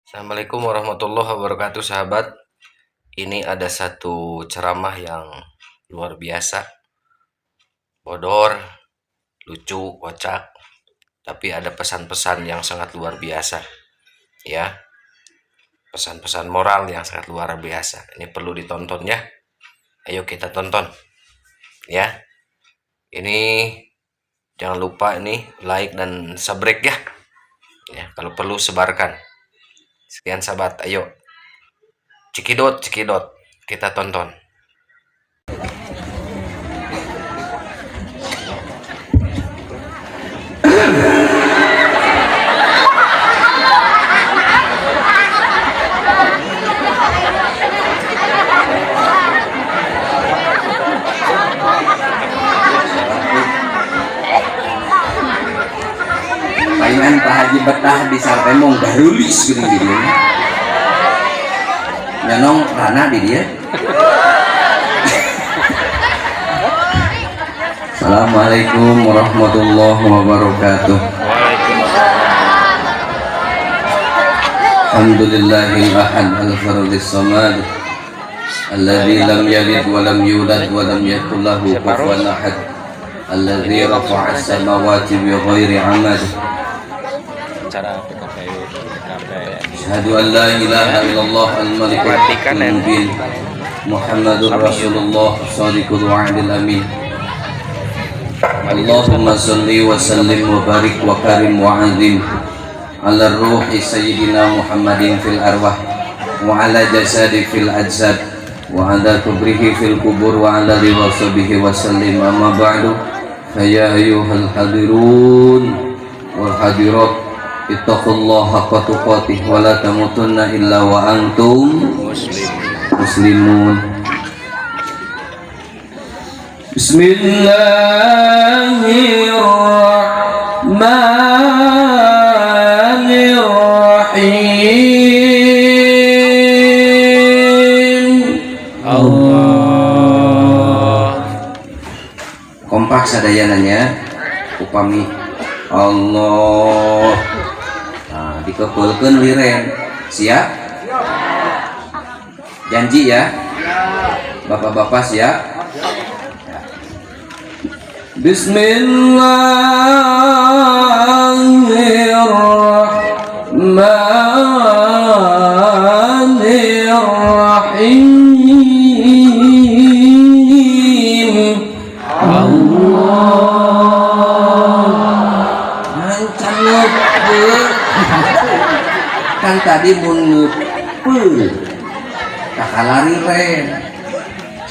Assalamualaikum warahmatullahi wabarakatuh, sahabat. Ini ada satu ceramah yang luar biasa, bodor, lucu, kocak, tapi ada pesan-pesan yang sangat luar biasa, ya. Pesan-pesan moral yang sangat luar biasa. Ini perlu ditonton ya. Ayo kita tonton, ya. Ini jangan lupa ini like dan subscribe ya. Ya, kalau perlu sebarkan. Sekian sahabat, ayo. Cekidot, cekidot. Kita tonton. Palingan Pak Haji betah di Sartemong garulis gitu di dia. Nyanong rana di dia. Assalamualaikum warahmatullahi wabarakatuh. Alhamdulillahil ahad al-fardis samad alladzi lam yalid wa lam yulad wa lam yakul lahu kufuwan ahad alladzi rafa'a as-samawati bighairi 'amad. Asyhadu an la ilaha illallah al-malikul mubin Muhammadur Rasulullah shadiqul wa'dil amin. Allahumma salli wa sallim wa barik wa karim wa azim ala ruhi sayyidina Muhammadin fil arwah wa ala jasadi fil ajsad wa ala kubrihi fil kubur wa ala liwasabihi wa sallim. Amma ba'du, faya ayyuhal hadirun wal hadirat, ittaqullaha haqqa tuqatih wa la tamutunna illa wa antum muslimun. Bismillahirrahmanirrahim. Allah. Kompak sadayananya upami Allah. Nah, dikepulkeun liren. Siap? Janji ya? Bapak-bapak siap? Bismillahirrahmanirrahim. Allah. Kan tadi mun ngeupeul kakalari ren.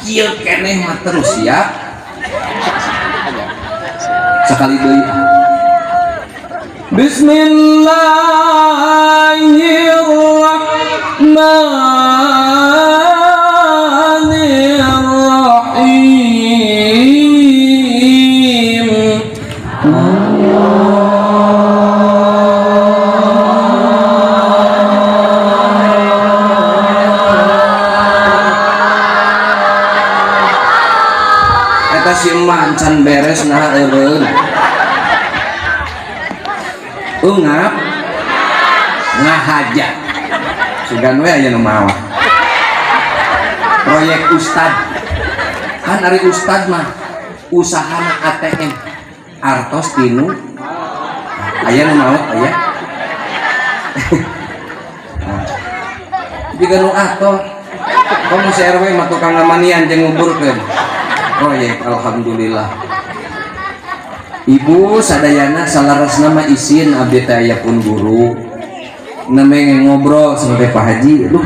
Kieu keneh mah terus ya. Sekali deui. Bismillahirrahmanirrahim. Eta si mancan beres nah eureun. Ungap ngahajat sugan we aya nu mawah proyek ustad kan ari ustad mah usahana ATM artos tinu aya nu mawah aya jika nu ato kamu si RW mah tukang ngamanian jeung nguburkeun proyek. Alhamdulillah. Ibu sadayana salaras nama isin abdi teh aya pun guru namanya ngobrol sampai Pak Haji. Aduh,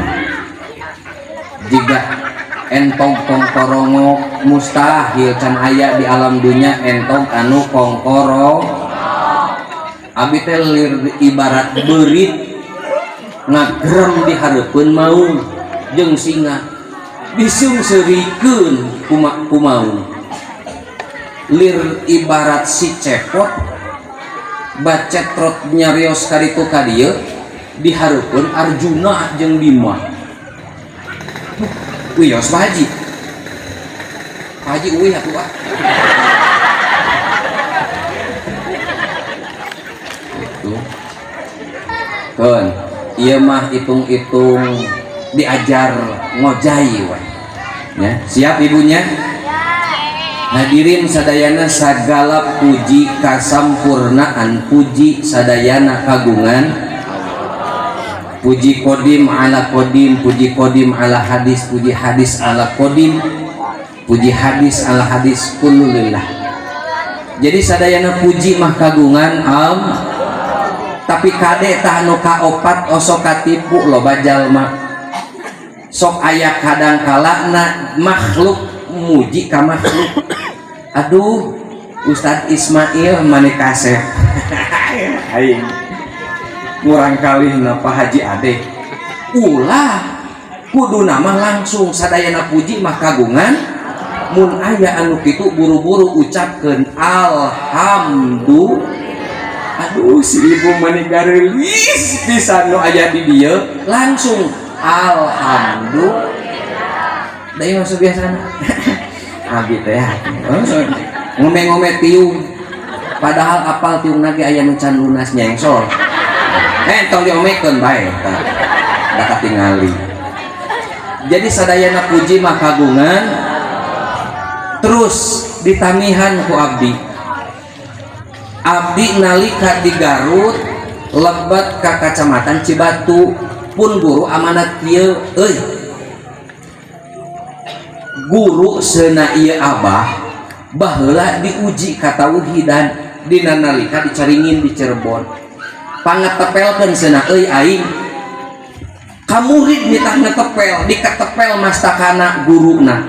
jika entong kongkorongok mustahil can aya di alam dunia entong anu kongkoro. Abdi teh ibarat beurit ngagrem di hareupeun maung jeung singa bisung serikeun kumaung. Lir ibarat si cepot bacetrot nyarios karitu kadieu dihareupeun Arjuna jeung Bima. Wios Pak Haji. Pak Haji uih atuh ah. Tuh. Keun. Ieu mah hitung-hitung diajar ngojai we. Ya, siap ibunya? Hadirin sadayana sagala puji kasampurnaan puji sadayana kagungan puji kodim ala kodim, puji kodim ala hadis, puji hadis ala kodim, puji hadis ala hadis, kullu lillah. Jadi sadayana puji mah kagungan tapi kade tah nu kaopat osok katipu loba jalma sok aya kadang kalana makhluk muji ka makhluk. Aduh, Ustadz Ismail mane kasep aing kurang kali na Pak Haji Ade ulah kudu nama langsung sadayana puji mah kagungan mun aya anu kitu buru-buru ucapkeun alhamdulillah. Aduh si ibu mani garelis pisan nu aya di dieu langsung alhamdulillah. Deui masuk biasana abi teh ngome-ngome tiung padahal apal tiung lagi aya nu can lunas nyengsol tong diomekeun bae da katingali. Jadi sadayana puji mah kagungan terus ditamihan ku abdi nalika di Garut lebat ka Kacamatan Cibatu pun guru amanat kieu euy guru seuna ieu abah baheula diuji ka tauhidan dina nalika dicaringin di Cirebon pangatepelkeun seuna euy aing ka murid nitah ngetepel diketepel mastakana guruna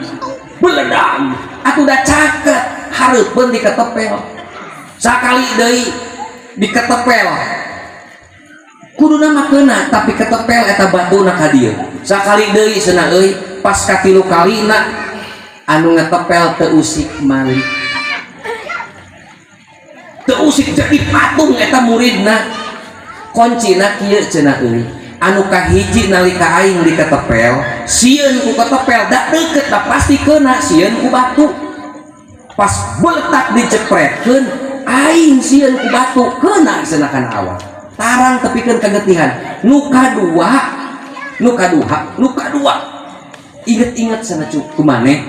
beledang atuh da caket hareupeun diketepel sakali deui diketepel kuduna mah keuna tapi ketepel eta batuna ka dieu sakali deui seuna euy pas katilu kalina anu ngetepel teu usik malik teu usik jadi patung eta muridna koncina kieu cenah euy anu kahiji nalika aing diketepel sieun ku ketepel da deukeut da pasti keuna sieun ku batu pas beutak dicepretkeun aing sieun ku batu keuna senakan awak tarang tepikeun kagetihan nu kadua inget-inget sana cuk kumaneh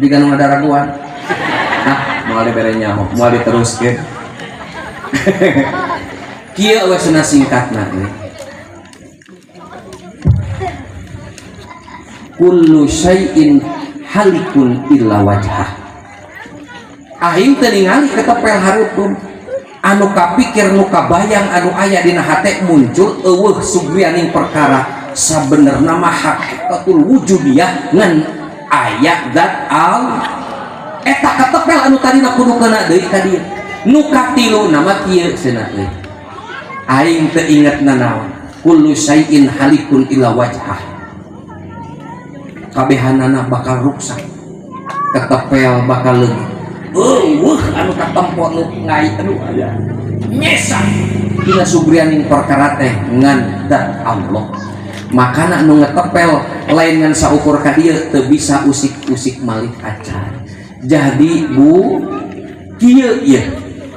jika nu ada raguan moal dibere nyaho moal diteruskeun kieu we cenah singkatna teh kullu syai'in halikun illa wajhah aing teu ningali ketepel hareupeun anu kapikir nu kabayang anu aya dina hate muncul eueuh sugrianing perkara sabenerna mah hakikatul wujudiyah ngan aya zat al eta ketepel anu tadina kudu keuna deui ka dieu nu katilu nama kieu cenah euy aing teu ingetna naon kullu syai'in halikun illa wajhah kabehanana bakal ruksak ketepel bakal leungit anu katempo nu ngai aduh aya nyesang dina sugrianing perkara teh ngan zat Allah makana nu ngetepel lain ngan saukur ka dieu teu bisa usik-usik malik acan. Jadi bu kieu ieu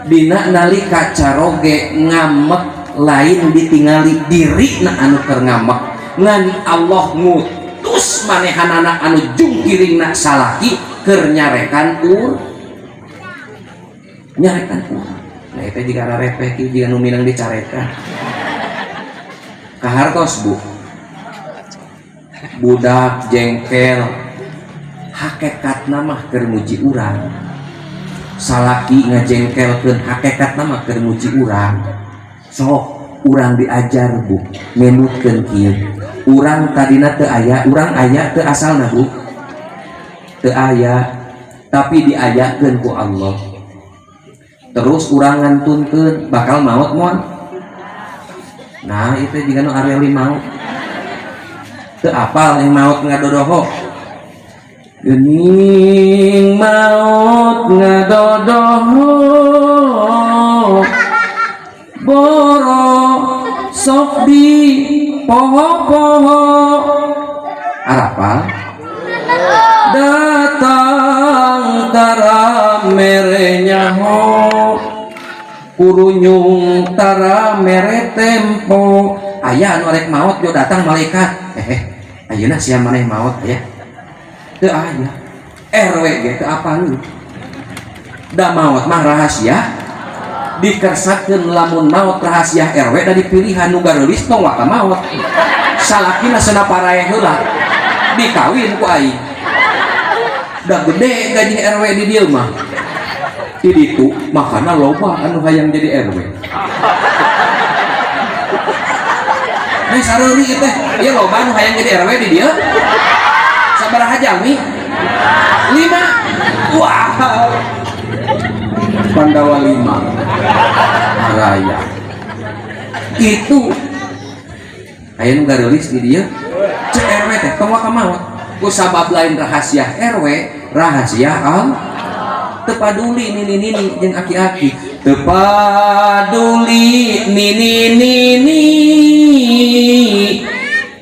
dina nalika caroge ngamek lain ditingali dirina anu keur ngamek ngan Allah ngutus manehanana anu jungkiringna salaki keur nyarekan nyarekan nah itu jika repeh jika nu minang dicarekan kahartos bu budak jengkel hakikatna mah keur muji urang salaki ngajengkelkeun hakikatna mah keur muji urang sok urang diajar bu menutkeun kieu urang tadina teu aya urang aya teu asalna bu teu aya tapi diayakeun ku Allah terus urang ngantunkeun bakal maot moal nah itu jika nu Ariel maot teu apal yang maot ngadodoho geuning maot ngadodoho boro sok di poho-poho arapal datang tara merenya ho kurunyung tara mere tempo aya anu rek maot yo datang malaikat ayeuna sia maneh maot aya teu aya RW ge teu apaan da maot mah rahasia dikersakeun lamun maot rahasia RW da dipilihan nu gareulis tong waka maot salakina seuna parae heula dikawin ku aing da gede gaji RW di dieu mah di ditu makana loba anu hayang jadi RW nih sareuri teh ieu loba anu hayang jadi RW di dieu sabaraha jami 5 wah Pandawa 5 raya itu aya nu gareulis di dieu cek RW teh tong waka maot ku sabab lain rahasia RW rahasia tepaduli nini jeung aki-aki tepaduli nini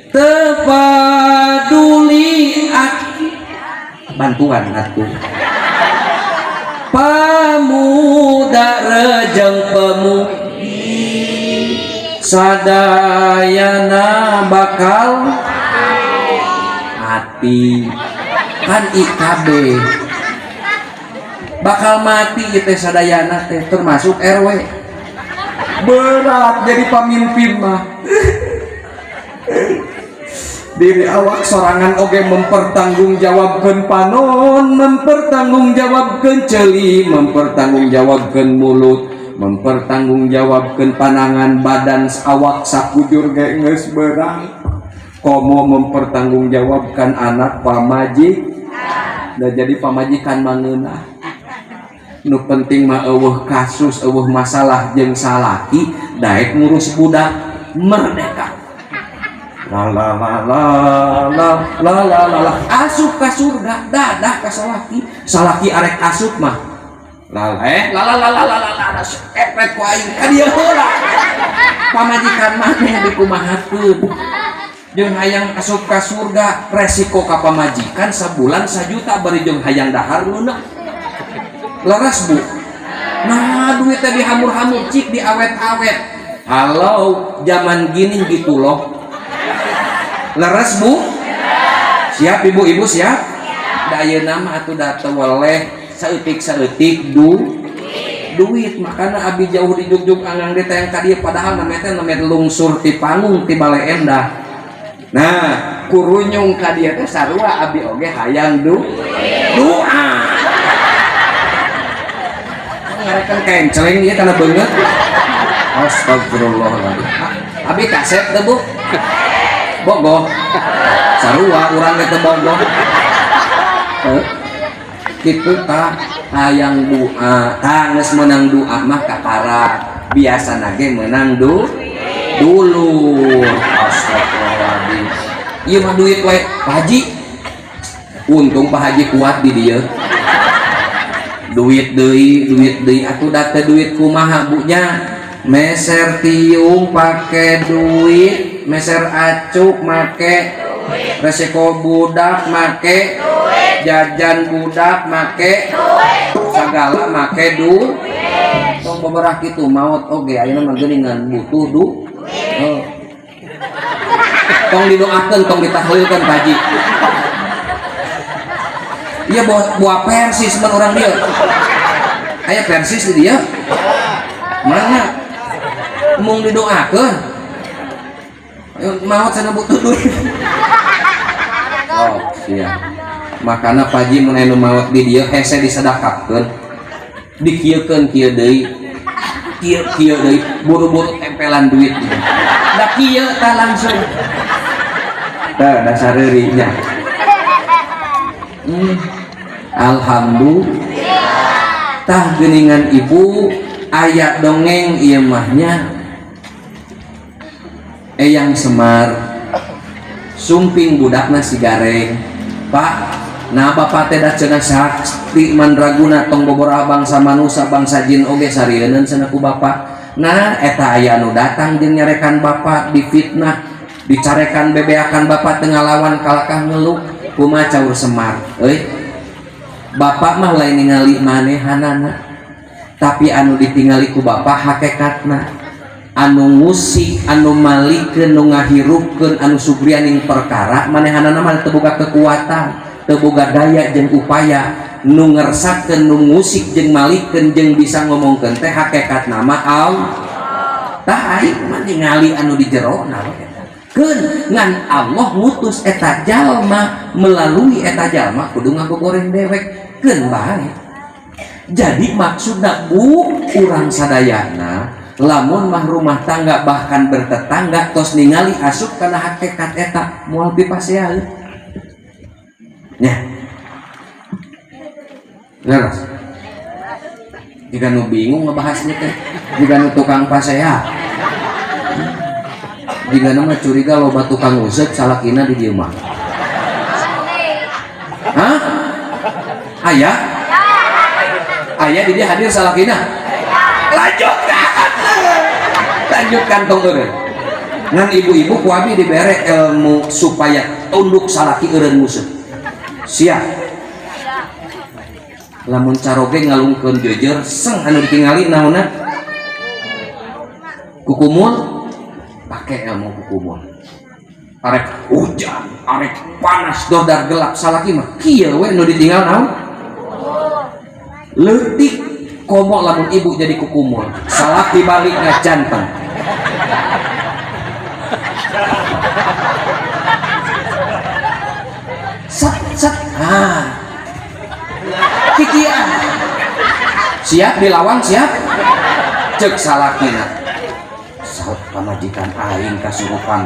tepaduli aki bantuan atuh pamuda rejeng pemudi sadayana bakal mati kan IKB bakal mati teh sadayana teh termasuk RW berat jadi pemimpin mah diri awak sorangan oge mempertanggungjawabkeun panon mempertanggungjawabkeun ceuli mempertanggungjawabkeun mulut mempertanggungjawabkeun panangan badan awak sakujur ge geus berat komo mempertanggungjawabkan anak pamajik da jadi pamajikan mangeunah nu penting mah eueuh kasus eueuh masalah jeung salaki daek ngurus budak merdeka la la la la la la la la asup ka surga dadah ka salaki salaki arek asup mah la la la la la la la epet ku aing ka dieu heula pamajikan maneh dikumahakeun jeung hayang asup ka surga resiko ka pamajikan sabulan 1 juta bari jeung hayang dahar lunak laras bu nah duit teh dihamur-hamur cik diawet-awet halau zaman gini gitu loh laras bu siap ibu-ibu siap da ayeuna mah atuh da teu weleh saeutik duit makana abi jauh di jugjug angang di tayang ka dieu padahal namanya teh namanya lungsur ti panggung ti Bale Endah nah kurunyung ka dieu teh sarua abi oge hayang doa ngarekan kenceleng ieu kana beungeut astagfirullahaladzim abi kaset teh bu bogoh sarua urang teh bogoh kitu tah hayang doa tah geus meunang doa mah kakara biasana ge meunang dulu astagfirullahaladzim ieu mah duit wae Pak Haji untung Pak Haji kuat di dieu duit deui atuh da teh duit kumaha bunya meser tiung pake duit meser acuk make resiko budak make jajan budak make segala make tong beberapa kitu maot oge ayeuna mah geuningan butuh tong didoakeun tong ditahlilkeun Pak Haji iya buah persis men orang dia aya persis di dia mana mung didoakeun maot sana butuh duit oh siap makana Pak Haji mun anu maot di dieu hese disedekahkeun dikieukeun kieu deui kieu deui buru-buru tempelan duit da kieu tah langsung tah dasareuri nya alhamdulillah tah geuningan ibu aya dongeng ieu mahnya Eyang Semar sumping budakna si Gareng Pak nah bapak teh da cenah sakti mandraguna tong boboroha bangsa manusia bangsa jin oge sarieun cenah ku bapak nah eta aya anu datang jeung nyarekan bapak difitnah dicarekan bebeakan bapak teu ngalawan kalakah ngeluh kumaha caur Semar euy bapak mah lain ningali manehanana tapi anu ditinggali ku bapak hakikatna anu musik anu malikeun nu ngahirupkeun anu subrianing perkara manehanana mah teu boga kekuatan teu boga daya jeung upaya nu ngersakeun nu musik jeung malikeun jeung bisa ngomongkeun teh hakikatna mah Allah tah aing mah ningali anu di jero na keun ngan Allah ngutus eta jalma melalui eta jalma kudu ngagogoreng dewek keun bae. Jadi maksudna bu urang sadayana lamun mah rumah tangga bahkan bertetangga tos ningali asup kana hakikat eta moal pipasean nya leres jika nu bingung ngebahasnya teh jika nu tukang pasea jika nu mah curiga loba tukang usep salakina di dieu mah hah aya di dia hadir salakina lanjutkan tong eureun ngan ibu-ibu ku abi dibere ilmu supaya tunduk salaki eureun musuh siap lamun caroge ngalungkeun jejer seng anu ditingali naonna kukumul pake ilmu kukumul arek hujan arek panas dodar gelap salaki mah kieu we nu ditinggal naon leutik komo lamun ibu jadi kukumul salaki baliknya jantan set kikian siap dilawang siap cek salakina saut pamajikan aing kasurupan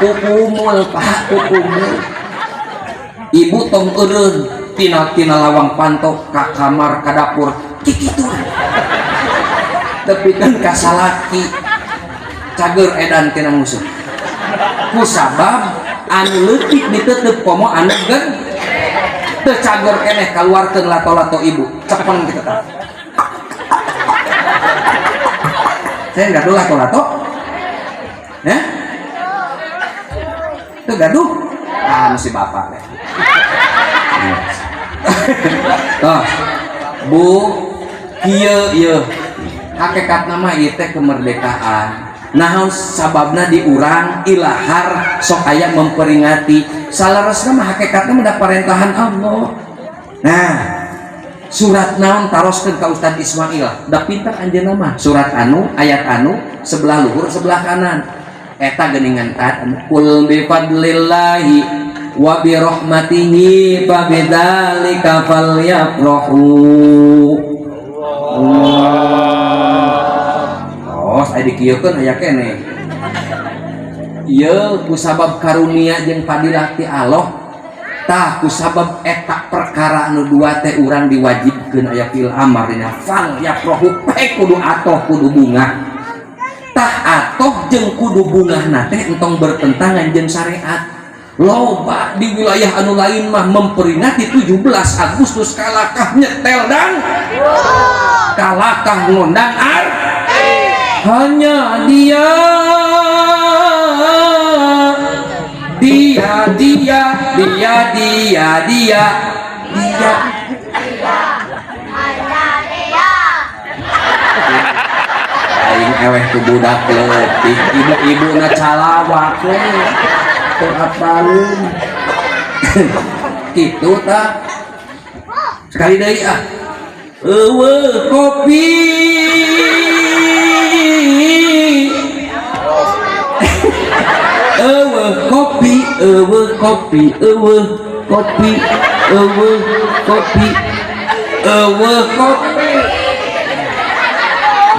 kukumul pak kukumul ibu tong eureun tina lawang pantok ka kamar ka dapur kikituan tepikeun ka salaki cager edan tina musuh ku sabab anu leutik diteuteup komo anu gen teu cager keneh kaluarkeun lato-lato ibu cepeng kitu tah saya gaduh lato-lato ya teu gaduh anu si bapak teh toh bu kieu hakikat nama ieu teh kemerdekaan naon sababna diurang ilahar sok aya memperingati salaresna mah hakikatna mah parentahan Allah. Nah surat naon taroskeun ka Ustad Ismail da pintar anjeunna mah surat anu ayat anu sebelah luhur sebelah kanan eta geuningan taat kul bi fadlillahi wa bi rahmatihi fa bidzalika falyafrahu. Oh, aya dikieukeun aya keneh. Ieu ku sabab karunia jeung padilah ti Allah. Tah ku sabab eta perkara anu dua teh urang diwajibkeun aya fil amar dina falyafrahu kudu atoh kudu bunga. Tah atoh jeung kudu bungahna teh entong bertentangan jeung syariat. Loba di wilayah anu lain mah memperingati 17 Agustus kalakah nyetel dan kalakah ngondang hanya dia aing eweh ku budak leutik ibu-ibu na calawak terapalun gitu tak sekali deui eueuh kopi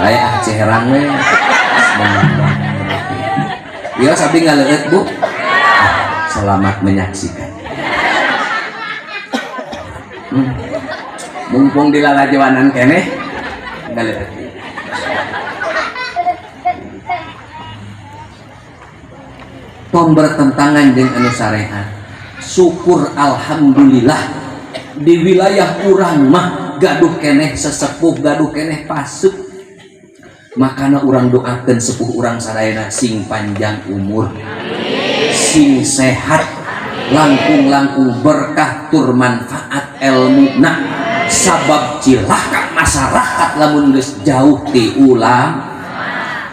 aya ceherang we ya sabi ngaleut bu selamat menyaksikan mumpung di lalajawanan keneh ngaleut tong bertentangan dengan anu syariat syukur alhamdulillah di wilayah urang mah gaduh keneh sesepuh gaduh keneh pasuk makana urang doakeun sepuh urang sadayana sing panjang umur sing sehat langkung-langkung berkah tur manfaat ilmuna sabab cilaka masa masyarakat lamun geus jauh ti ulama.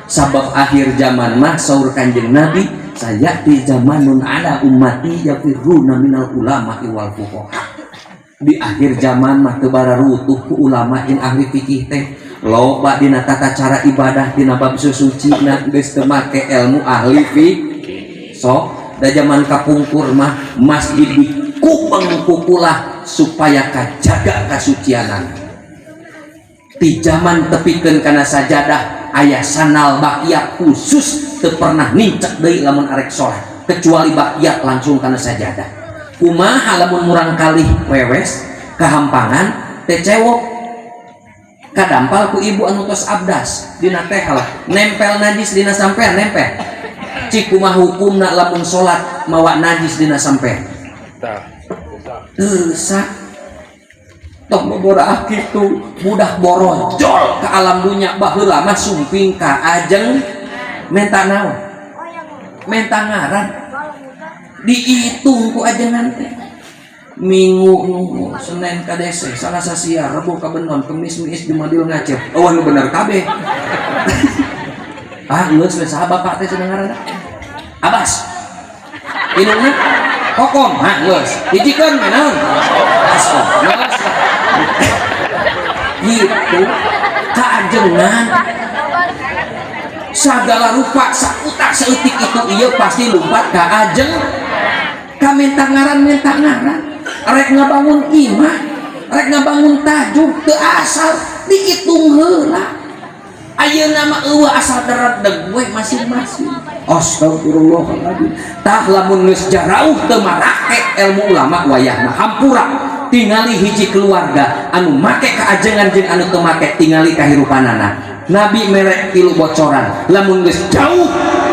Sabab akhir zaman mah saur Kanjeng Nabi, saya di zamanun ala ummati yafirruna minal ulama wal fuqaha. Di akhir zaman mah teu bararutuh ku ulama jeung ahli fikih teh. Loba dina tata cara ibadah dina bab susucina geus teu make ilmu ahli fikih. Sok da zaman kapungkur mah masjid dikupeng kukulah supaya kajaga kasucianan. Di zaman tepikeun kana sajadah aya sanal bakiat khusus teu pernah nincek deui lamun arek salat kecuali bakiat langsung kana sajadah. Kumaha lamun murang kalih wewes kahampangan teh cewok kadampal ku ibu anu tos abdas dina teh lah nempel najis dina sampean nempel cik kumaha hukumna lamun salat mawa najis dina sampean sak tok boboraah kitu budak borojol ke alam dunya baheula mah sumping ka ajeng menta naon menta ngaran dihitung ku ajengan teh minggu nunggu Senin ka dese Salasa siar Rebo ka Benon Kemis miis Jumadil ngacir oh nu bener kabeh geus we saha bapak teh cenah ngaranna Abas inungna kokom geus hijikeun mah naon asom geus gitu kaajengan sagala rupa sakutak saeutik itu ieu pasti lumpat ka ajeng ka menta ngaran rek ngabangun imah rek ngabangun tajuk teu asal dihitung heula ayeuna mah eueuh asal deredeg we masing-masing astagfirullahaladzim tah lamun geus jarauh teu marake ilmu ulama wayahna hampura tingali hiji keluarga anu make kaajengan jeung anu teu make tingali kahirupanana Nabi merek tilu bocoran lamun geus jauh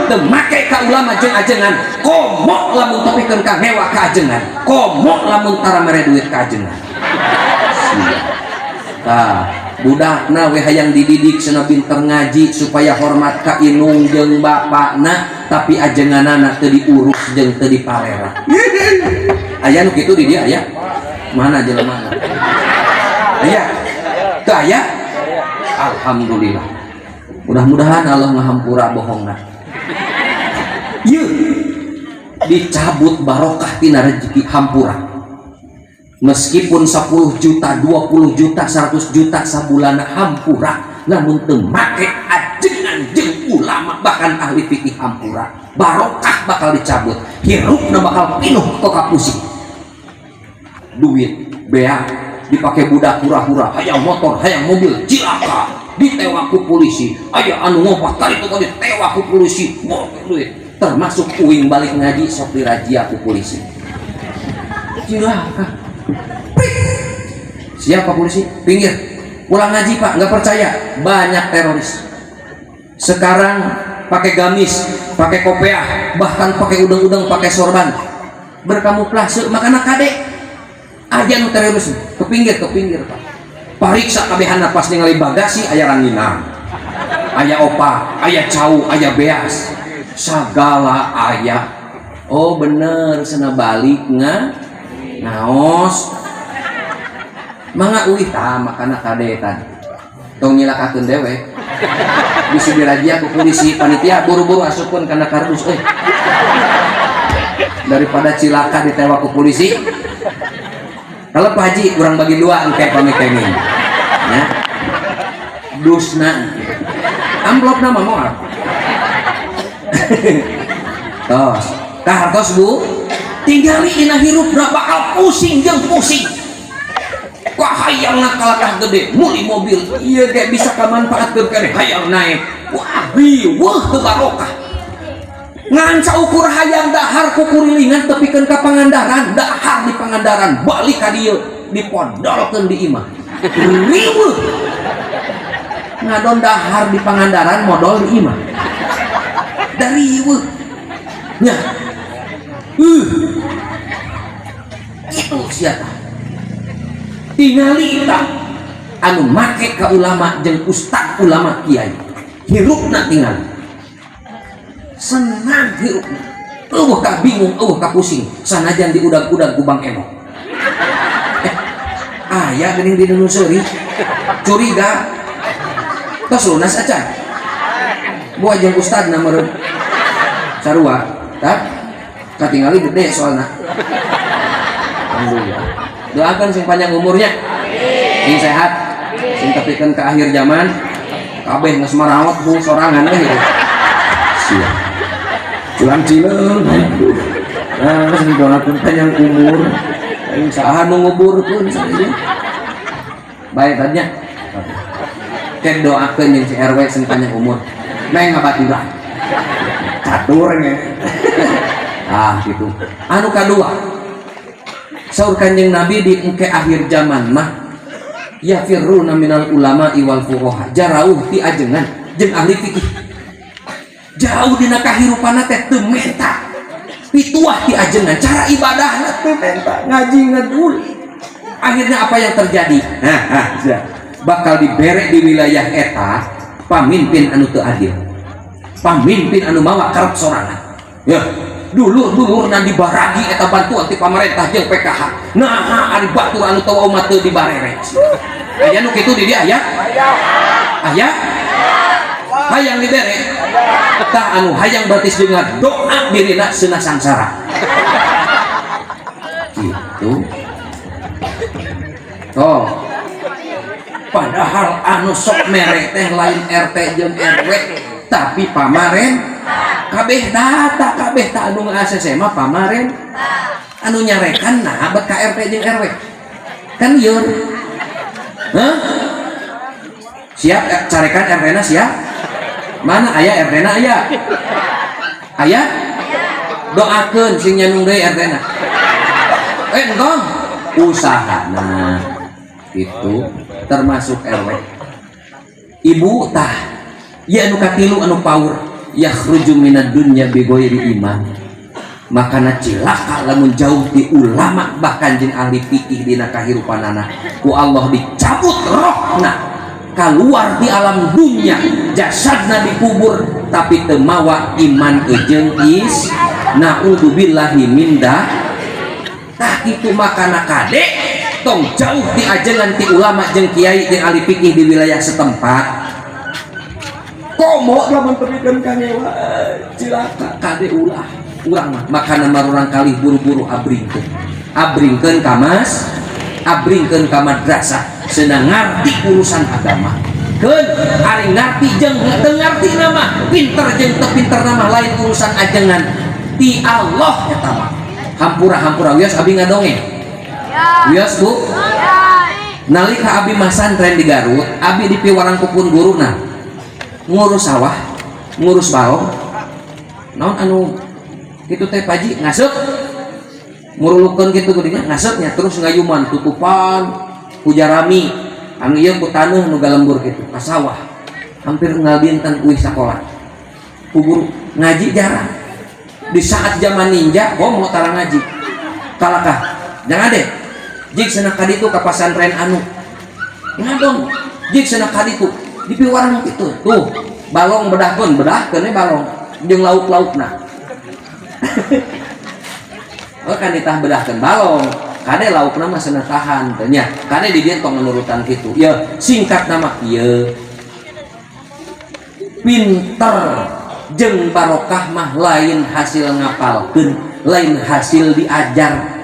teu make ka ulama jeung ajengan komok lamun tepikeun ka mewah ka ajengan komok lamun tara mere duit ka ajengan tah budakna we hayang dididik cenah pinter ngaji supaya hormat ka inung jeung bapakna tapi ajenganana teu diurus jeung teu dipalera aya nu kitu di dia aya mana jelema aya teu aya alhamdulillah mudah-mudahan Allah ngahampura bohongna ieu dicabut barokah tina rezeki hampura meskipun 10 juta 20 juta 100 juta sabulana hampura namun teu make ajengan jeung ulama bahkan ahli fikih hampura barokah bakal dicabut hirupna bakal pinuh kok kapusing duit bea dipakai budak hura-hura hayang motor hayang mobil cilaka ditewak ku polisi aya anu ngompat kali itu ditewak ku polisi duit termasuk uing balik ngaji sok dirajia ku polisi cilaka siapa polisi pinggir pulang ngaji pak nggak percaya banyak teroris sekarang pakai gamis pakai kopiah bahkan pakai udang-udang pakai sorban berkamuflase makana kade aja nu teroris ke pinggir pak pariksa kabehana pas ningali bagasi aya ranginang aya opa aya cau aya beas sagala aya oh bener cenah balik naos mangga uih tah makana kadetan tong nyilakakeun dewe bisa dirajia ku polisi panitia buru-buru asupkeun kana kardus daripada cilaka ditewak ku polisi. Kalau Pak Haji kurang bagi dua engke pamikengin ya dusna amplop nama moal tos kahartos bu tinggali dina hirup bakal pusing jeung pusing wah hayang nakalakah gede muli mobil iya gak bisa kamanfaatkeun keneh hayang naik wah riweuh teu barokah nganca ukur hayang dahar kukurilingan tepikeun ka Pangandaran dahar di Pangandaran balik ka dieu dipodolkeun di imah riweuh ngadon dahar di Pangandaran modal di imah dari riweuh nya itu siapa tingali kita anu make ka ulama jeung ustad ulama kiai hirupna tingali senang hirupna ka bingung ka pusing sanajan diudag-udag ku Bang Eno aya geuning di neuseuri curiga tos lunas acan gua jeung ustadna meureun sarua tah katingali gede soalna alhamdulillah doakan sing panjang umurnya sing sehat sing tepikeun ke akhir zaman kabeh geus marawat bu sorangan teh gitu siap culang cileung nah geus didoakeun panjang umur aing saha nu nguburkeun saja bae tanya cek doakeun jeung si RW sing panjang umur meh ngabaturan catur nya gitu anu kadua saur kanjeng Nabi di engke akhir zaman mah ya firruna minal ulama iwal fuqaha jarauh ti ajengan jeung ahli fikih jauh dina kahirupana teh teu menta pituah ti ajengan cara ibadahna teu menta ngaji ngadul akhirnya apa yang terjadi bakal dibere di wilayah eta pamimpin anu teu adil pamimpin anu mawa karep sorangan ya dulur nan dibaragi eta bantuan ti pamarentah jeung PKH nah ari batur anu teu umat teu dibarere aya nu kitu di dia aya hayang dibere tah anu hayang batis dengan doa dirina seunah sangsara gitu oh padahal anu sok mere teh lain RT jeung RW tapi pamaren kabeh data kabeh tak anu ACC mah pamaren anu nyarekan nah bet ka RT jeung RW kan yeun siap carekan RT na siap mana aya RT na aya doakeun sing nyanung deui RT na engkong usahana itu termasuk RW ibu tah ya anu katilu anu paur yakhruju minad dunya bi ghairi iman makana cilaka lamun jauh di ulama bahkan jeung ahli fikih dina kahirupanana ku Allah dicabut rohna keluar di alam dunia jasadna dikubur tapi teu mawa iman jeung is naudzubillahi minda tah kitu makana kade tong jauh di ajengan ti ulama jeung kiai jeung ahli fikih di wilayah setempat komo lamun pemikeun kanewa cilaka kade ulah urang mah makana marurang kali buru-buru abringkeun ka mas abringkeun ka madrasah seunang ngarti urusan agama keun ari ngarti jeung teu ngarti nama pinter jeung teu pinter nama lain urusan ajengan ti Allah eta mah hampura wios abi ngadongeng wios bu nalika abi masantren di Garut abi dipiwarang kupun guruna ngurus sawah ngurus balong naon anu kitu teh paji ngasep ngurulukeun kitu geuningan ngasepnya terus ngayuman tutupan kujarami anu ieu ku taneuh nu galembur kitu ka sawah hampir ngabinten uih sakola ku guru ngaji jarang di saat zaman ninja mau tara ngaji kalakah jangan deh jik cenah ka ditu ka pasantren anu ngadong jik cenah ka ditu dipiwarang kitu tuh balong bedahkeun we balong jeung lauk-laukna oh kan ditah bedahkeun balong kade laukna mah cenah tahan teh nya kade di dieu tong nurutan kitu ya singkat nama ieu pinter jeung barokah mah lain hasil ngapalkeun lain hasil diajar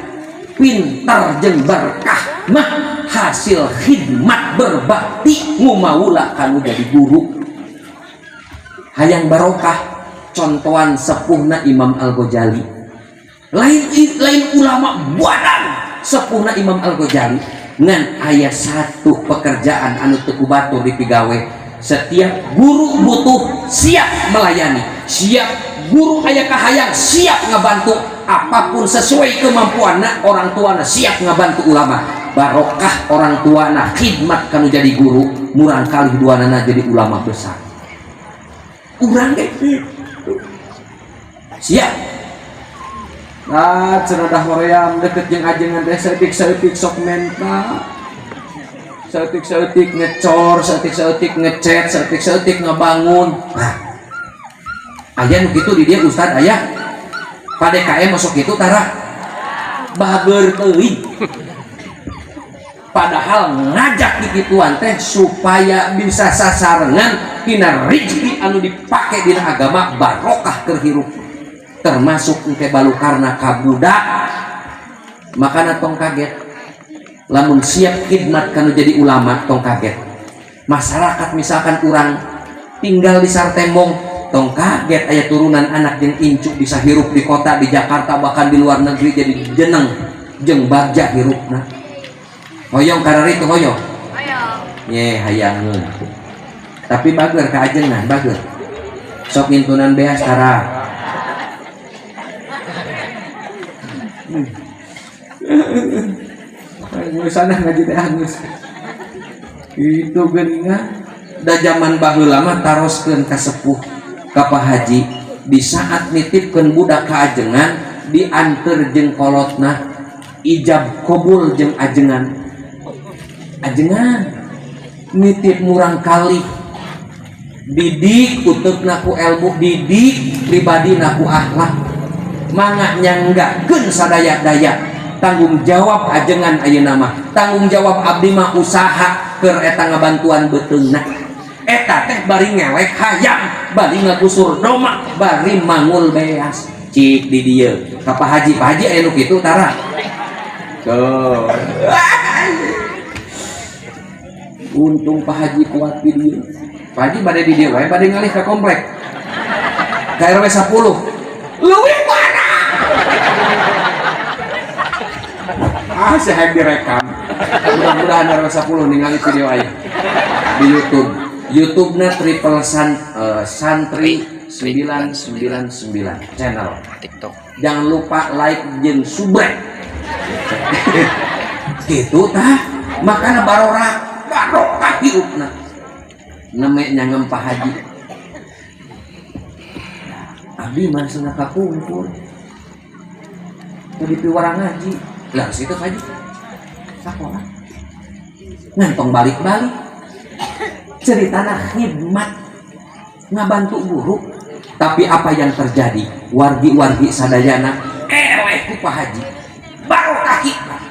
pinter jeung berkah mah hasil khidmat berbakti ngumaula kanu jadi guru hayang barokah contohan sepuhna Imam Al-Ghazali lain ulama buadan sepuhna Imam Al-Ghazali ngan aya satu pekerjaan anu teu kubatur dipigawe setiap guru butuh siap melayani siap guru aya kahayang siap ngabantu apapun sesuai kemampuanna orang tuana siap ngabantu ulama barokah orang tuana khidmat kanu jadi guru murang kali duanana jadi ulama besar urang gitu siap nah cenah hoream deket jeung ajengan teh saeutik sok menta saeutik ngecor saeutik ngecat saeutik ngabangun aya nu kitu di dieu ustad aya pa DKM masuk kitu tara bager teuing padahal ngajak kikituan teh supaya bisa sasarengan tina rezeki anu dipake dina agama barokah keur hirup termasuk engke balukarna ka budak. Makana tong kaget lamun siap khidmat kanu jadi ulama tong kaget. Masyarakat misalkan kurang tinggal di Sartembong tong kaget aya turunan anak jeung incuk bisa hirup di kota di Jakarta bahkan di luar negeri jadi jeneng jeung bagja hirupna. Hoyong karari itu hoyong ye hayangeun tapi bager ka ajengan bager sok ngintunan beas tara sana ngaji teh angus itu geuningan da zaman baheula mah taroskeun ka sepuh ka Pak Haji di saat nitipkeun budak ka ajengan dianter jeung kolotna ijab kabul jeung ajengan nitip murang kali didik utekna ku ilmu didik pribadi naku akhlak mangga nyanggakeun sadaya-daya tanggung jawab ajengan ayeuna mah tanggung jawab abdi mah usaha keur eta ngabantuan beuteungna eta teh bari ngelek hayang bari ngagusur doma bari mangul beas cik di dieu ka Pak Haji aya nu kitu tara tuh untung Pak Haji kuat di dia. Pak Haji bade di dia wae bade ngalih ke komplek ke RW 10 leuwih parah saya direkam mudah-mudahan RW 10 ningali video aja di YouTube-na triple santri 999 channel TikTok jangan lupa like jeung subrek gitu tah makana barokah hirupna namanya ngem Pak Haji abdi mah cenah kakumpul tadi piwarang ngaji lah situ Haji sakola ngantong balik-balik ceritana khidmat ngabantu guru tapi apa yang terjadi wargi-wargi sadayana eleh ku Pak Haji barokah hikmah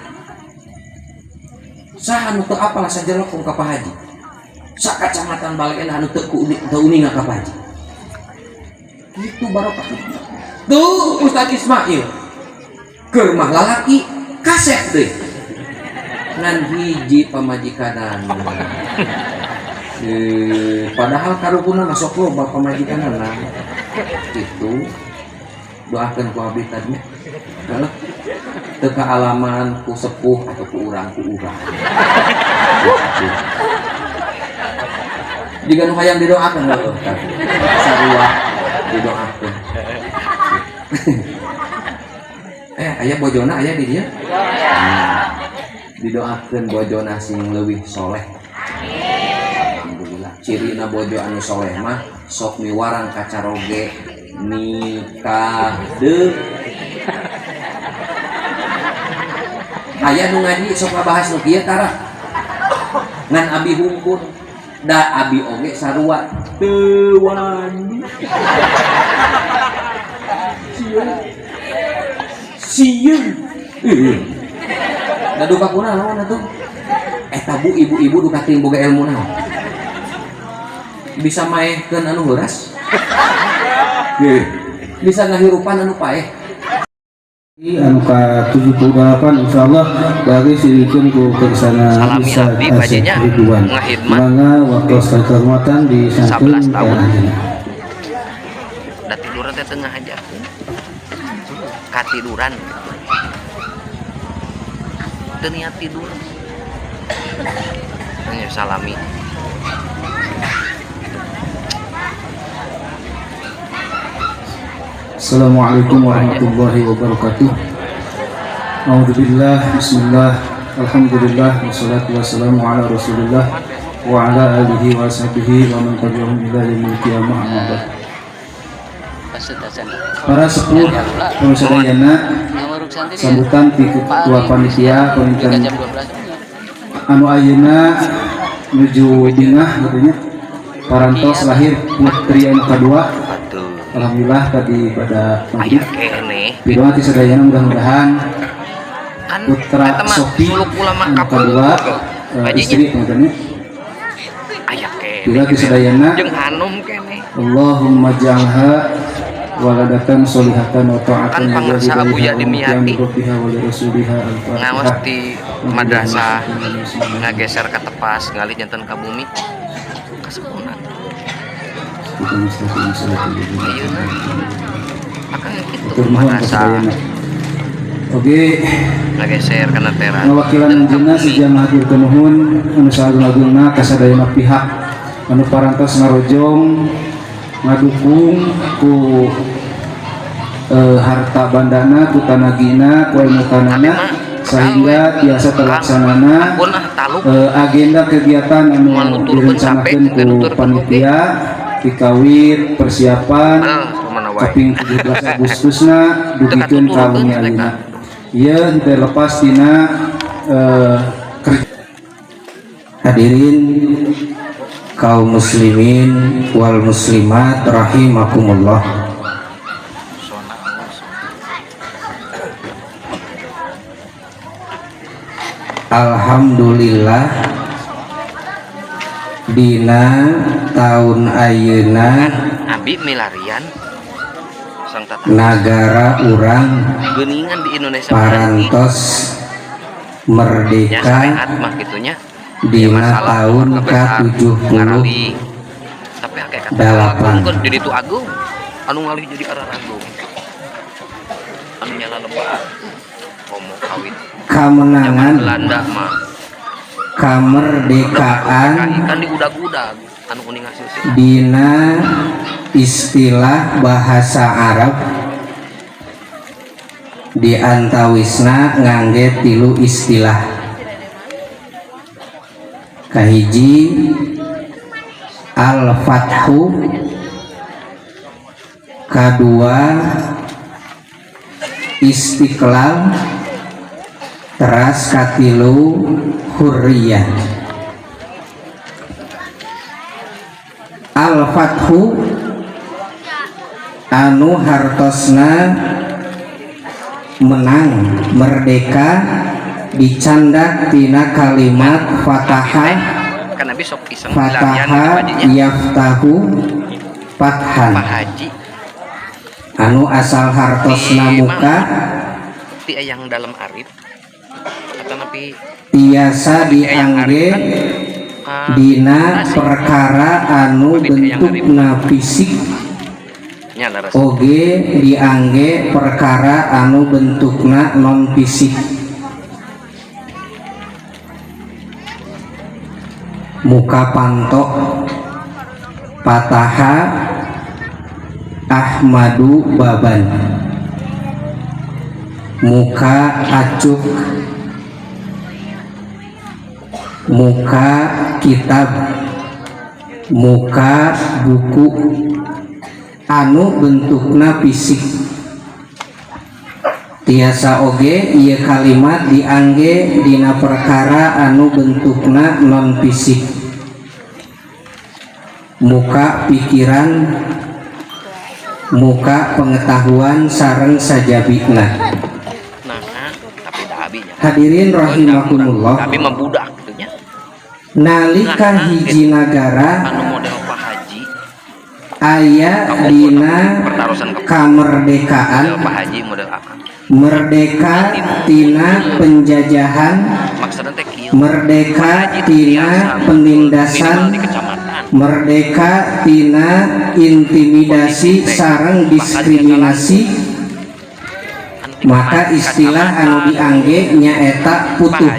saha nu teu apal sajelok ka Pak Haji sakacamatan baleena anu teu uninga ka Pak Haji itu barokah tuh Ustaz Ismail keur mah lalaki kasep deui ngan hiji pamajikanan padahal karupuna masuk loba pamajikanan itu doakeun ku abdi tadi teu kaalaman ku sepuh atau ku urang jika nu hayang didoakeun heuh sarua didoakeun aya bojona aya di dieu didoakeun bojona sing leuwih soleh alhamdulillah cirina bojo anu soleh mah sok miwarang kacaroge nikah deuk aya nu ngaji sok ngabahas nu kieu tara ngan abi hungkul da abi oge sarua teu wani sieun da duka kunaon naon atuh eta bu ibu-ibu duka teuing boga ilmu naon bisa maehkeun anu heuras bisa ngahirupan anu paeh anu ka 78 insyaallah bagi silikeun ku kersana Bisa Asep Ridwan mangga waktu kehormatan di samping 11 tahun da tiduran teh tengah aja katiduran teu niat tidur hanya salami Assalamualaikum warahmatullahi wabarakatuh. A'udzubillah, bismillah, alhamdulillah, wassalatu wassalamu ala rasulillah wa ala alihi wa sahbihi wa man tabi'ahum ila yaumil qiyamah amma ba'd. Para sepuh sadayana sambutan ti ketua panitia pemerintahan anu ayeuna menuju dingah katanya parantos lahir putri anu kadua. Alhamdulillah tadi pada maghrib. Bidoa ti sadayana mudah-mudahan putra eta mah Sofi, suluk ulama anu kapula kedua istri teman-teman. aya kene Bila kesadayana jeung hanum kene Allahumma ja'alha waladatan solihatan wa ta'atan kan pangarsa Abu Yadimiyati ngawas di madrasah ngageser ka tepas ngalih janten ka bumi kasepuna ayeuna akan kitu madrasah oke ngageser kana teras ngawakilan anjeunna sejam hadir nuhun anu sagung-agungna kasadayana pihak anu parantos ngarojong ngadukung ku harta bandana ku tanagina ku ilmu tanana sehingga tiasa terlaksanana agenda kegiatan anu direncanakeun ku panitia dikawit persiapan kaping 17 Agustusna dugikeun ka bumi ayeuna ieu teu lepas tina Hadirin kaum muslimin wal muslimat rahimakumullah. Alhamdulillah dina tahun ayeuna abi milarian sang tata nagara urang geuningan di Indonesia parantos merdeka mah gitunya dina tahun ke-70 tapi akeh kata dalapan jadi tu agung anu ngalih jadi aran agung anu nyala lebat ngomong kawin kemenangan Belanda mah kemerdekaan kan di udag-udag anu kuning hasil dina istilah bahasa Arab di antawisna ngangge tilu istilah kahiji al-fathu kadua istiqlal teras katilu hurriyah. Al-fathu anu hartosna menang merdeka dicandak tina kalimat fatahah kan abi sok iseng fataha yaftahu fathan Pak Haji anu asal hartosna muka ti yang dalam arif atau napi tiasa diangge dina perkara anu bentukna fisik oge diangge perkara anu bentukna non fisik. Muka pantok pataha Ahmadu Baban, muka acuk muka kitab, muka buku anu bentukna fisik. Tiasa oge ieu kalimat diangge dina perkara anu bentukna non fisik. Muka pikiran, muka pengetahuan sareng sajabikna. Tapi da abinya. Hadirin rahimakumullah. Tapi membudak gitunya. Nalika hiji nagara anu model Pak Haji aya dina kamerdekaan Pak Haji model apa? Merdeka tina penjajahan, merdeka tina penindasan, merdeka tina intimidasi sareng diskriminasi, maka istilah anu diangge nyaeta putuh.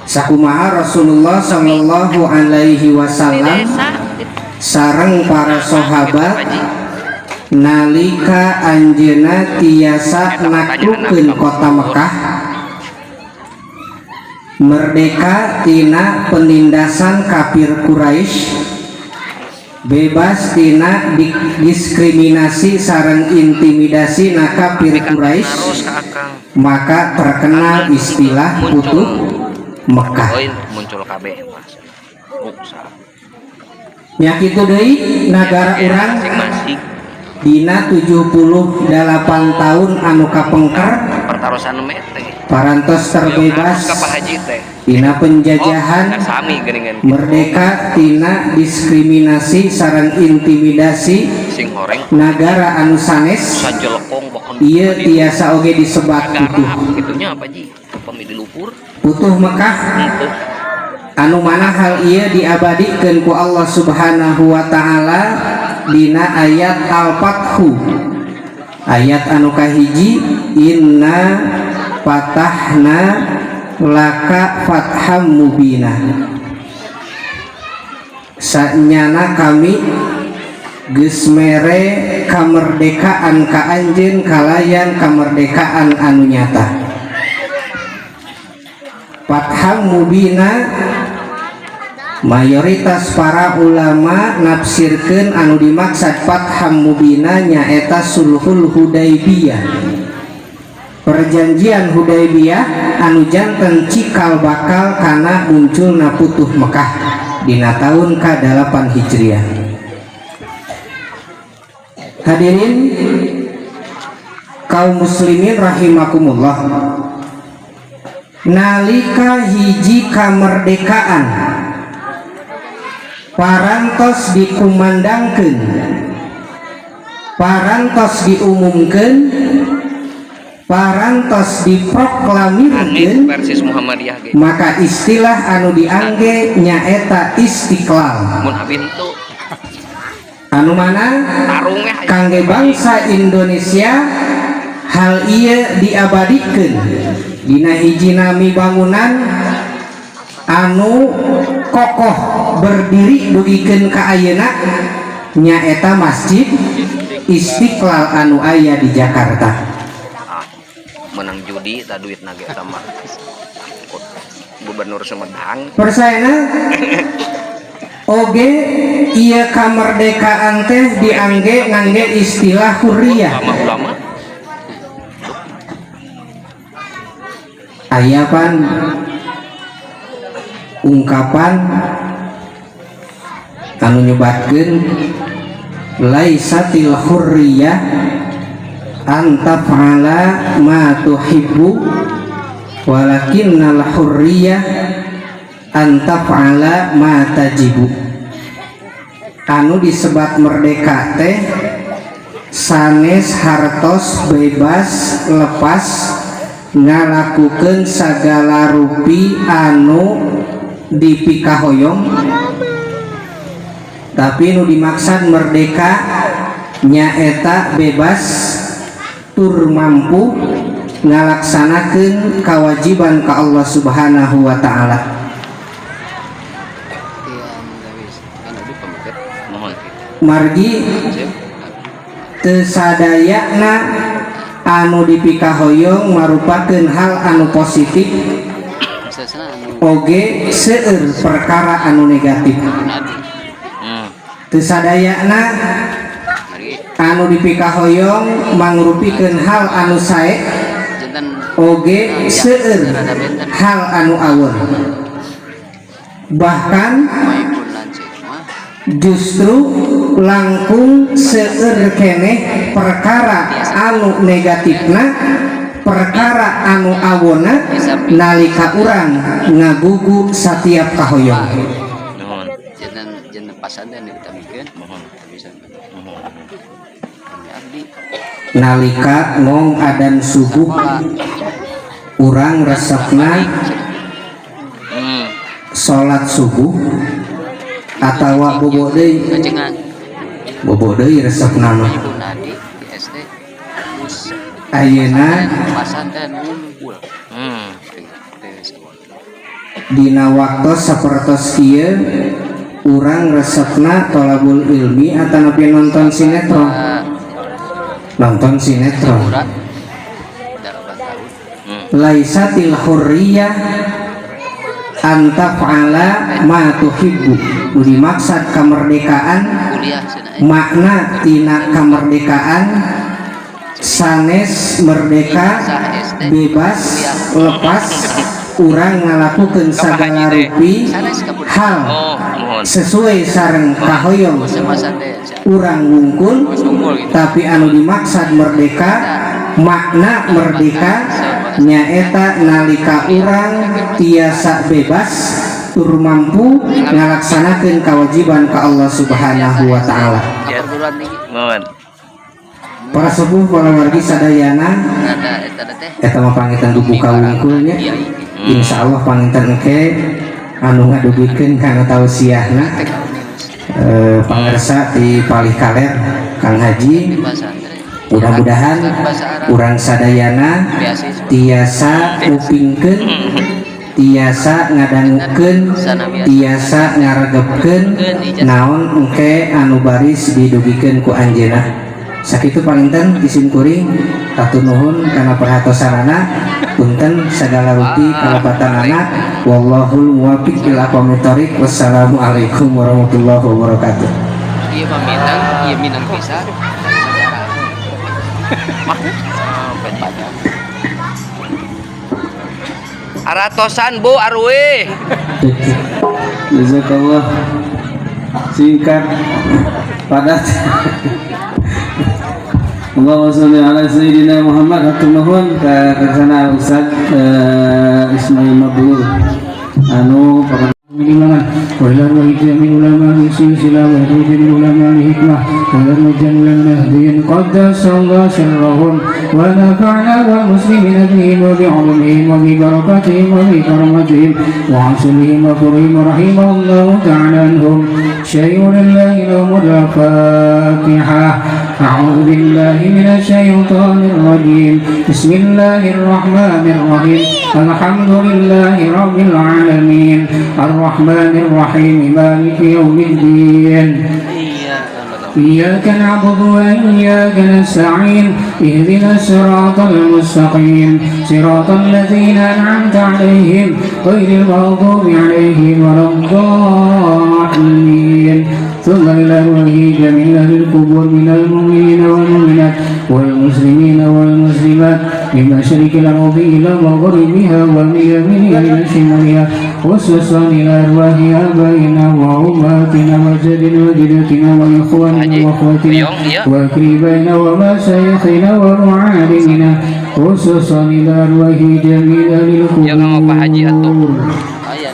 Sakumaha Rasulullah sallallahu alaihi wasallam sareng para sahabat nalika anjeuna tiasa naklukeun kota Mekah merdeka tina penindasan kafir Quraisy, bebas tina diskriminasi sareng intimidasi na kafir Quraisy, maka terkenal istilah putuh Mekah. Nya kitu deui nagara urang dina 78 tahun anu kapengker pertarusan mete parantos terbebas ka Pak Haji teh tina penjajahan sami geuningan merdeka tina diskriminasi sareng intimidasi sing horeng nagara anu sanes sajelekong bahkan ieu tiasa oge disebat negara putuh gitunya apa Ji pemilih luhur putuh Mekah henteu anu mana hal ieu diabadikeun ku Allah Subhanahu wa taala dina ayat Al-Fathu ayat anu kahiji inna fatahna laka fatham mubina sanyana kami geus mere kamerdekaan ka anjeun kalayan kamerdekaan anu nyata fatham mubina mayoritas para ulama nafsirkeun anu dimaksud fatham mubina nyaeta sulhul Hudaybiyah perjanjian Hudaybiyah anu janten cikal bakal kana munculna putuh Mekah dina tahun ke-8 Hijriah. Hadirin kaum muslimin rahimakumullah, nalika hiji kamerdekaan parantos dikumandangkeun parantos diumumkeun parantos diproklamirkeun versis Muhammadiyah ge maka istilah anu diangge nyaeta Istiqlal mun abi henteu anu mana tarung kangge bangsa Indonesia hal ieu diabadikeun dina hiji nami bangunan anu kokoh berdiri dugikeun ka ayeuna nyaeta Masjid Istiqlal anu aya di Jakarta. Menang judi tak duit nage sama Gubernur Sumedang Persaena oge ieu kamerdekaan teh diangge ngangge istilah hurriyah. ulama-ulama Aya pan ungkapan anu nyebatkeun laisatil hurriyah anta fa'ala ma tuhibbu walakinnal hurriyah anta fa'ala ma tajibu. Anu disebat merdeka teh sanes hartos bebas lepas ngalakukeun sagala rupi anu dipikahoyong tapi nu dimaksud merdeka nyaeta bebas tur mampu ngalaksanakeun kewajiban ka Allah Subhanahu wa taala. Margi teu sadayana anu dipikahoyong marupakeun hal anu positif oge seueur perkara anu negatif. Teu sadayana anu dipikahoyong mangrupikeun hal anu sae oge seueur hal anu aweur. Bahkan justru langkung seueur keneh perkara anu negatifna perkara anu awona nalika urang ngagugu satiap kahoyong. Nalika ngong adan subuh urang resepna salat subuh atawa bobo deui resepna mah ayeuna dina waktu sapertos ieu urang resepna tolabul ilmi atanapi nonton sinetron laisatil hurriyah anta fa'ala ma tuhibbu. Dimaksud kemerdekaan makna tina kemerdekaan sanes merdeka bebas lepas urang ngalakukeun sagala rupi hal Oh, mohon. sesuai sareng kahoyong urang wungkul, tapi anu dimaksud merdeka makna merdeka nyaeta nalika urang tiasa bebas tur mampu ngalaksanakeun kewajiban ka Allah Subhanahu wa taala. Mohon. Para sepuh para wargi sadayana eta mah pangitan dubuka wungkulnya. Insyaallah pangitan engke anu ngadugikeun kana tausiahna pangersa di Palih Kaler Kang Haji. Mudah-mudahan urang sadayana tiasa upingkeun, tiasa ngadangukeun, tiasa ngaregepkeun naon engke anu baris didugikeun ku anjeunna. Sakitu panginten isim kuring katur nuhun kana perhatosanana, punten sagala ruti kalapatanana. Wallahul muwaffiq ila aqwamit thoriq. Wassalamualaikum warahmatullahi wabarakatuh. Iya pamintan, iya minang bisa. Aratosan Bu Arwi. Jazakallah, singkat padat. Allahumma sholli ala sayyidina Muhammad. Hatur nuhun ka kersana Ustaz Ismail Mabrur anu Miliman, walar wajah min ulama silsilah wa hujah min ulama hikmah, walar wajah min nahdiyin qaddasa syarrahum wa nafa'na wal muslimin bihim wa bi'ulumihim wa bi barakatihim wa bi karamatihim wa aslihim wa furihim wa rahimahullahu ta'ala anhum syai'un lillahi lahumul fatihah. أعوذ بالله من الشيطان الرجيم بسم الله الرحمن الرحيم الحمد لله رب العالمين الرحمن الرحيم مالك يوم الدين إياك نعبد وإياك نستعين اهدنا الصراط المستقيم صراط الذين أنعمت عليهم غير المغضوب عليهم ولا الضالين ثم إلى جميع القبور من المؤمنين والمؤمنات والمسلمين والمسلمات من مشرق الأرض إلى مغربها ومن يمينها إلى شمالها خصوصا إلى أرواح آبائنا وأمهاتنا وجدنا وجدتنا وإخواننا وأخواتنا وأقربائنا ومشايخنا ومعالمنا خصوصا إلى أرواح جميع القبور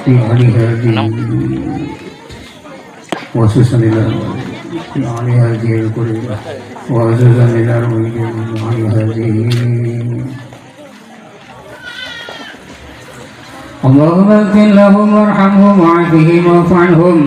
في هذه وخصوصا إلى هذه القرية وخصوصا إلى هذه. اللهم اغفر لهم وارحمهم وعافهم واعف عنهم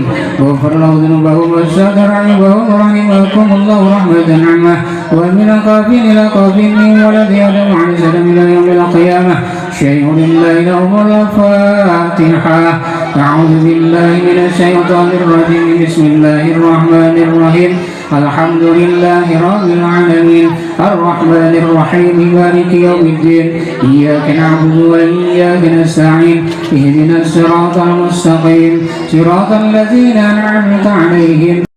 واغفر لهم ذنوبهم واستغفر عيوبهم ورحمكم الله رحمة عامة ومن قابل إلى قابل من ولد آدم عليه السلام إلى يوم القيامة شيء لله لهم الفاتحة. أعوذ بالله من الشيطان الرجيم بسم الله الرحمن الرحيم الحمد لله رب العالمين الرحمن الرحيم مالك يوم الدين إياك نعبد وإياك نستعين اهدنا الصراط المستقيم صراط الذين أنعمت عليهم